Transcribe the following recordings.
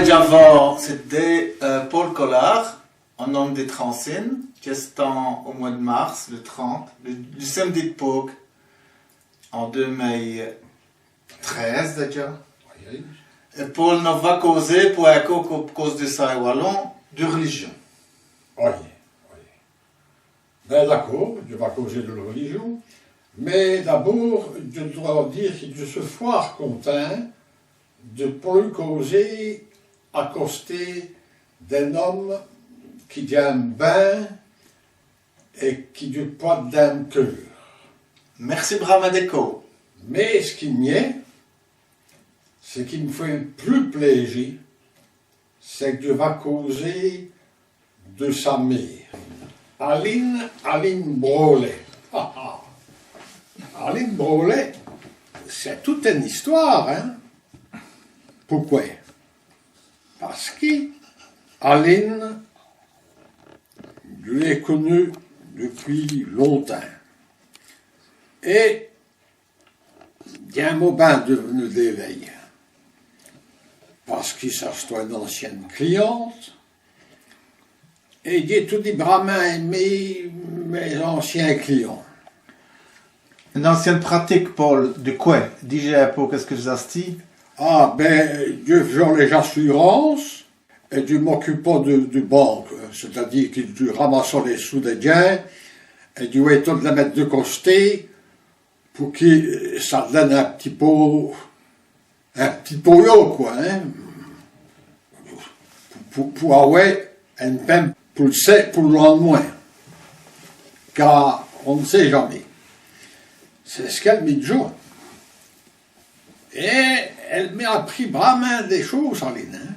D'abord, c'était Paul Collard, un homme des Transines, qui est au mois de mars, le 30, le samedi de Pâques, en 2013 déjà. Et Paul nous va causer, pour cause de ça et wallon, de religion. Oui. Ben d'accord, je vais causer de la religion, mais d'abord, je dois dire que je suis fort content de pouvoir causer, accoster d'un homme qui aime bien et qui n'a pas d'un cœur. Merci Bramadeko. Mais ce qui m'y est, ce qui me fait plus plaisir, c'est que je vais causer de sa mère. Aline Brolet. Aline Brolet, c'est toute une histoire, hein? Pourquoi? Parce qu'Aline, je l'ai connue depuis longtemps. Et il y a un moment devenu d'éveil. Parce que ça, c'est une ancienne cliente. Et j'ai tout dit vraiment aimé mes anciens clients. Une ancienne pratique, Paul, de quoi? Dis-je un peu, qu'est-ce que ça se dit? Ah, ben, je fais les assurances et je m'occupe pas de banque. C'est-à-dire que je ramasse les sous des gains et je vais tout les mettre de côté pour que ça donne un petit poyo, quoi, hein. Pour avoir une peine pour le lendemain. Car on ne sait jamais. C'est ce qu'elle me dit. Et elle m'a appris vraiment des choses, Aline. Hein?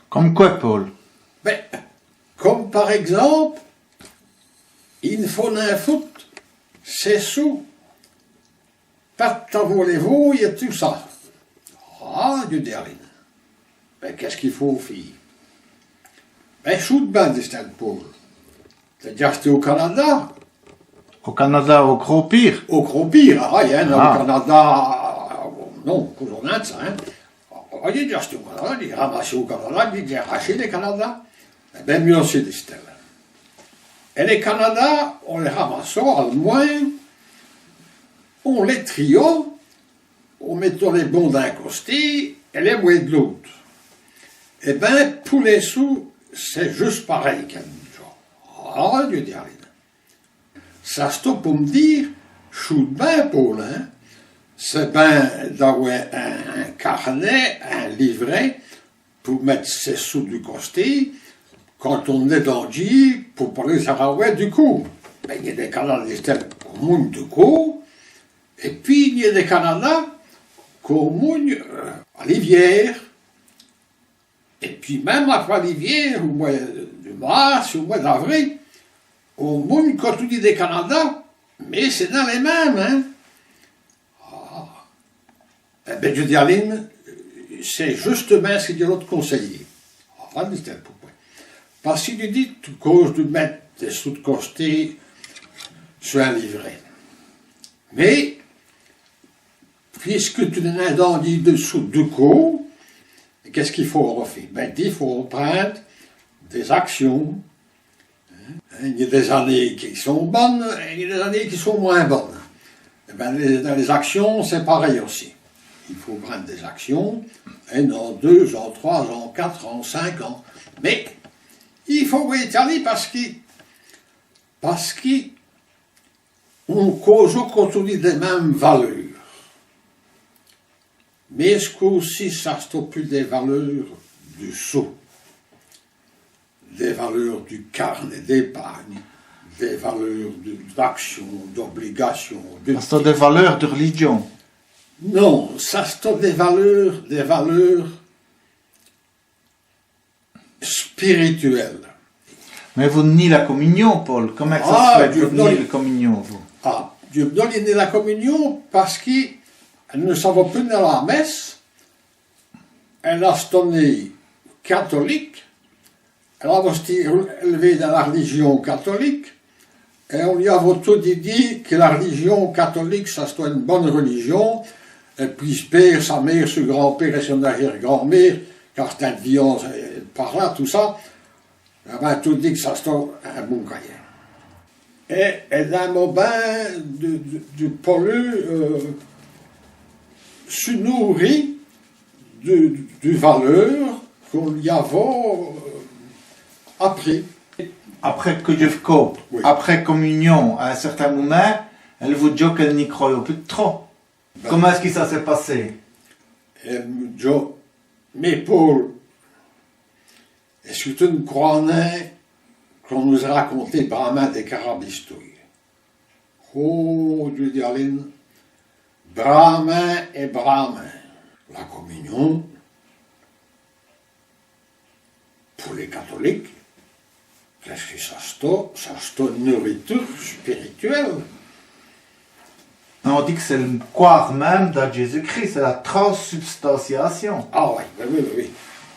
Comme quoi, Paul? Ben, comme par exemple, il faut un foot, c'est sous, pas de voler-vous, il y a tout ça. Ah, Dieu dit Aline. Ben, qu'est-ce qu'il faut, fille? Ben, shoot ben, dit-elle, Paul. T'as déjà acheté au Canada? Au Canada, au Gros-Pire? Au Gros-Pire, au Canada. Non, aujourd'hui, ça, hein. Il dit, acheté au Canada, il dit, ramassé au Canada, il dit, arraché les Canada. Eh bien, mieux aussi, dit-elle. Et les Canada, on les ramasse, au moins, on les trio, on met les bons d'un côté et les mouets de l'autre. Eh bien, pour les sous, c'est juste pareil qu'elle me dit. Ah, Dieu dit, Aline. Ça stoppe pour me dire, shoot bien, Paul, hein. C'est bien d'avoir un carnet, un livret, pour mettre ses sous du côté, quand on est dans le pour parler ça va du coup. Ben, il y a des Canadiens qui ont moins de coup, et puis il y a des Canadiens qui ont moins à l'hiver, et puis même après l'hiver, au mois de mars, au mois d'avril, au moins quand on dit des Canadiens, mais c'est dans les mêmes, hein. Eh bien, je dis, Aline, c'est justement ce que dit l'autre conseiller. Ah, dit-elle, pourquoi? Parce qu'il dit, tu causes de mettre des sous de côté sur un livret. Mais, puisque tu n'en as dans les dessous de co, qu'est-ce qu'il faut refaire? Ben, il faut reprendre des actions. Il y a des années qui sont bonnes, et il y a des années qui sont moins bonnes. Eh bien, dans les actions, c'est pareil aussi. Il faut prendre des actions, en 2, en 3, en 4, en 5 ans. Mais il faut étaler parce qu'on cause quand on dit des mêmes valeurs. Mais est-ce qu'aussi ça stoppe plus des valeurs du sceau, des valeurs du carnet d'épargne, des valeurs d'action, d'obligation. C'est des valeurs de religion. Non, ça c'est des valeurs spirituelles. Mais vous niez la communion, Paul. Comment ça se fait que vous niez la communion, vous? Ah, Dieu me donne la communion parce qu'elle ne s'en va plus dans la messe. Elle a donné catholique. Elle a été élevée dans la religion catholique. Et on lui a tout dit que la religion catholique, ça soit une bonne religion. Et puis, son père, sa mère, son grand-père et son arrière-grand-mère, quand c'est un viande par là, tout ça, eh ben, tout dit que ça c'est un bon cahier. Et d'un moment du pollu se nourrit de valeur qu'on lui avait appris. Après que Dieu coupe, Oui. après communion, à un certain moment, elle vous dit qu'elle n'y croyait plus trop. Ben. Comment est-ce que ça s'est passé? Et me dit, mais Paul, est-ce que tu ne crois qu'on nous a raconté par la main des carabistouilles? Oh, Dieu dit Aline, Brahmin et Brahmin. La communion, pour les catholiques, qu'est-ce que ça c'est une nourriture spirituelle. On dit que c'est le croire même dans Jésus-Christ, c'est la transsubstantiation. Ah oui.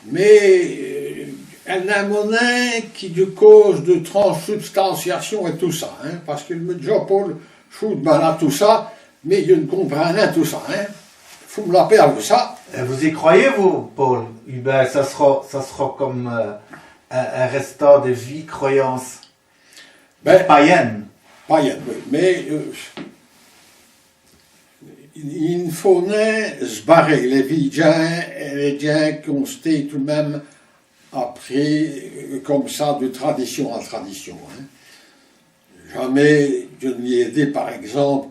Mais elle n'a monnaie qui de cause de transsubstantiation et tout ça, hein, parce qu'il me dit, Paul, je fous de mal à tout ça, mais je ne comprends rien tout ça, hein. Faut me la perdre ça. Et vous y croyez, vous, Paul? Eh ben, ça sera comme un restant de vie croyance païenne. Païenne, oui. Mais il faut se barrer. Les Vidjiens et les Diens constés tout de même appris comme ça de tradition en tradition. Hein. Jamais je ne lui ai dit, par exemple,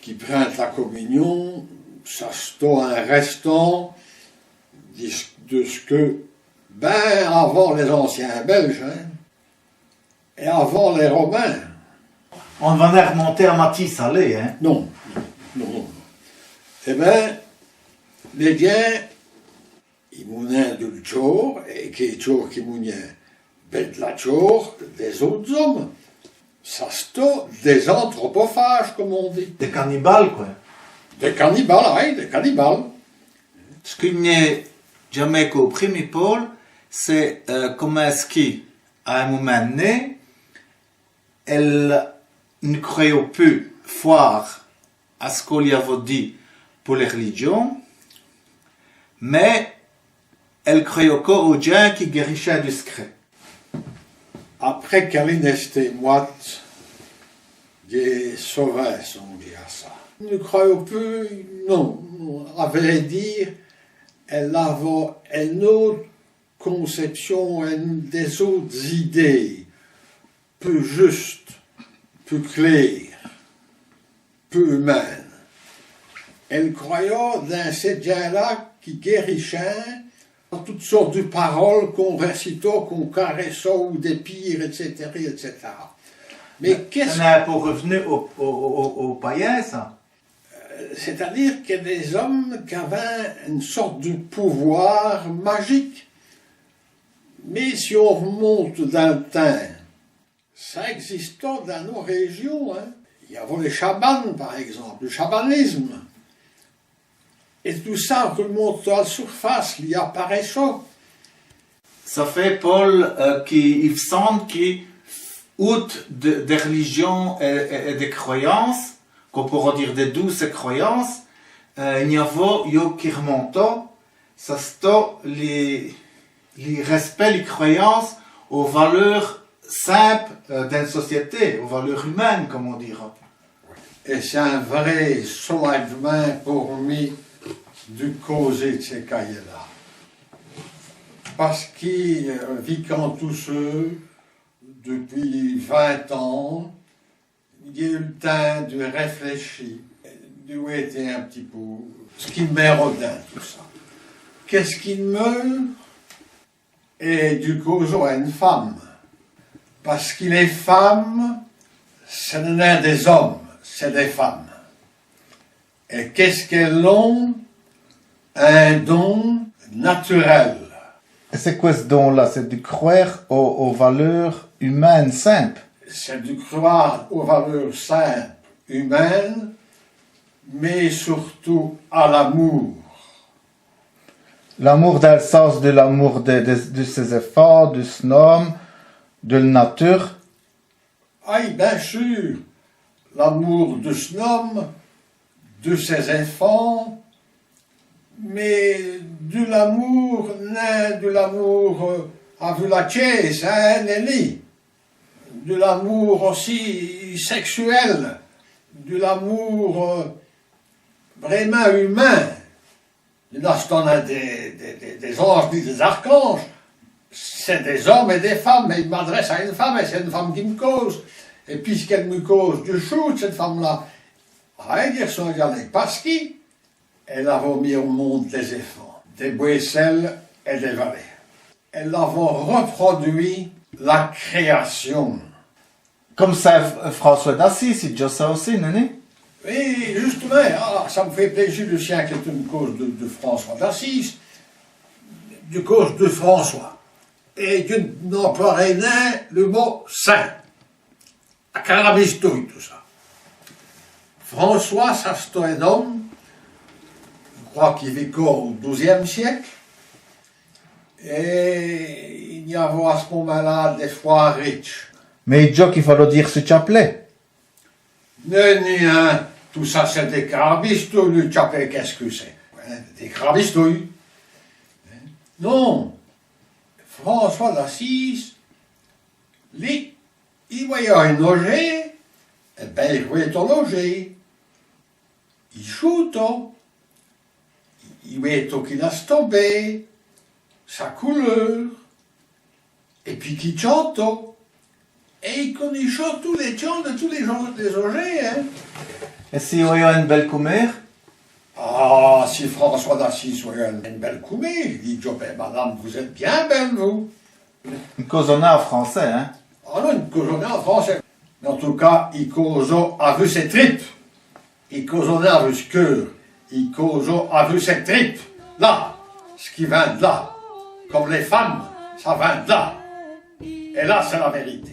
qui prend la communion, ça c'est un restant de ce que, ben avant les anciens Belges, hein, et avant les Romains. On va remonter à Matisse, allez, hein? Non. Eh bien, les diens, ils mounent de l'chor, et qui est qui mounent de la chor des autres hommes. Ça c'est des anthropophages, comme on dit. Des cannibales, quoi. Des cannibales, oui, des cannibales. Ce qui n'est jamais compris, mais Paul, c'est comment est-ce qu'à un moment donné, elle ne croyait plus foire à ce qu'on lui avait dit pour les religions, mais elle croyait encore aux gens qui guérissaient du secret. Après qu'elle était moite, des sauvages, on dit à ça. Ne croyait plus, non, à vrai dire, elle avait une autre conception, des autres idées, peu justes, peu claires, peu humaines. Elle croyait dans ces diens-là qui guérissaient toutes sortes de paroles qu'on récitait, qu'on caressait ou des pires, etc., etc. Mais qu'est-ce que... C'est pour revenir aux païens, ça? C'est-à-dire qu'il y a des hommes qui avaient une sorte de pouvoir magique. Mais si on remonte dans le temps, ça existait dans nos régions. Hein. Il y avait les chamans, par exemple, le chamanisme. Et tout ça remonte à la surface, il y apparaît ça. Ça fait, Paul, qu'il semble qu'outre des religions et des croyances, qu'on pourrait dire des douces croyances, il y avait qui remontent, ça c'est les respects, les croyances aux valeurs simples d'une société, aux valeurs humaines, comme on dira. Et c'est un vrai soulagement pour moi de causer de ces cahiers-là. Parce qu'ils vivant tous ceux, depuis 20 ans, il y a eu le temps de réfléchir, d'où était un petit peu ce qui me rodin, tout ça. Qu'est-ce qui meurt? Et du coup, j'aurais une femme. Parce que les femmes, ce n'est des hommes, c'est des femmes. Et qu'est-ce qu'elles ont? Un don naturel. C'est quoi ce don-là? C'est de croire aux valeurs humaines simples. C'est de croire aux valeurs simples humaines, mais surtout à l'amour. L'amour dans le sens de l'amour de ses efforts, de son homme, de la nature. Ah, bien sûr, l'amour de son homme, de ses enfants, Mais de l'amour, de l'amour a vu la chiesa, hein, Nelly. De l'amour aussi sexuel, de l'amour vraiment humain. Là, c'est on a des anges ni des archanges. C'est des hommes et des femmes, mais il m'adresse à une femme, et c'est une femme qui me cause. Et puisqu'elle me cause du shoot, cette femme-là, à dire son dialecte, parce qu'elle a mis au monde des enfants, des boisselles et des valets. Elle a reproduit la création. Comme ça, François d'Assise, il dit ça aussi, non? Oui, justement, ça me fait plaisir, Lucien, qui est une cause de François d'Assise, de cause de François. Et tu n'emploierais le mot saint. La carabistouille, tout ça. François, ça c'est un homme, je crois qu'il vit au XIIe siècle, et il y avait à ce moment-là des fois riches. Mais il dit qu'il fallait dire ce chapelet. Non, tout ça c'est des carabistouilles, le chapelet, qu'est-ce que c'est? Des carabistouilles. Non, François d'Assise, lui, il voyait un logé, et bien il jouait au logé. Il joue, il voyait qu'il a tombé, sa couleur, et puis qu'il chante, et il connaît tous les chants de tous les gens des objets, hein. Et si il y a une belle commère? Ah, si François d'Assise voyait une belle commère, il dit, ben, madame, vous êtes bien belle, vous. Une causonna en français, hein? Ah non, une causonnée en français. En tout cas, il causa a vu ses tripes. Il causonnait a vu ce cœur. Il causa a vu ses tripes. Là, ce qui vient de là. Comme les femmes, ça vient de là. Et là, c'est la vérité.